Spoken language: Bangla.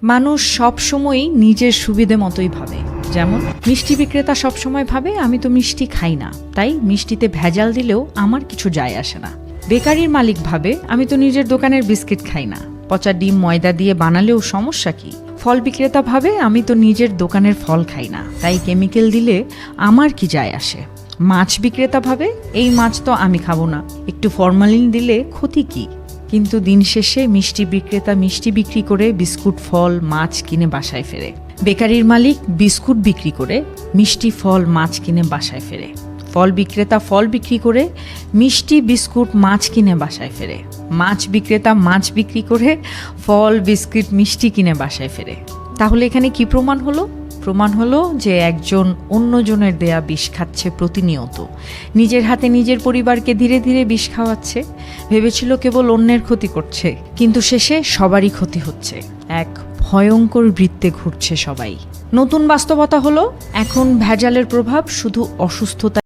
মানুষ সবসময়ই নিজের সুবিধে মতোই ভাবে। যেমন মিষ্টি বিক্রেতা সবসময় ভাবে আমি তো মিষ্টি খাই না, তাই মিষ্টিতে ভেজাল দিলেও আমার কিছু যায় আসে না। বেকারির মালিক ভাবে আমি তো নিজের দোকানের বিস্কিট খাই না, পচা ডিম ময়দা দিয়ে বানালেও সমস্যা কি। ফল বিক্রেতা ভাবে আমি তো নিজের দোকানের ফল খাই না, তাই কেমিক্যাল দিলে আমার কি যায় আসে। মাছ বিক্রেতা ভাবে এই মাছ তো আমি খাবো না, একটু ফরমালিন দিলে ক্ষতি কি। কিন্তু দিন শেষে মিষ্টি বিক্রেতা মিষ্টি বিক্রি করে বিস্কুট ফল মাছ কিনে বাসায় ফেরে। বেকারির মালিক বিস্কুট বিক্রি করে মিষ্টি ফল মাছ কিনে বাসায় ফেরে। ফল বিক্রেতা ফল বিক্রি করে মিষ্টি বিস্কুট মাছ কিনে বাসায় ফেরে। মাছ বিক্রেতা মাছ বিক্রি করে ফল বিস্কুট মিষ্টি কিনে বাসায় ফেরে। তাহলে এখানে কি প্রমাণ হলো? প্রমাণ হলো যে একজন অন্যজনের দেয়া বিষ খাচ্ছে প্রতিনিয়ত, নিজের হাতে নিজের পরিবারকে ধীরে ধীরে বিষ খাওয়াচ্ছে। ভেবেছিল কেবল অন্যের ক্ষতি করছে, কিন্তু শেষে সবারই ক্ষতি হচ্ছে। এক ভয়ঙ্কর বৃত্তে ঘুরছে সবাই। নতুন বাস্তবতা হলো এখন ভেজালের প্রভাব শুধু অসুস্থতা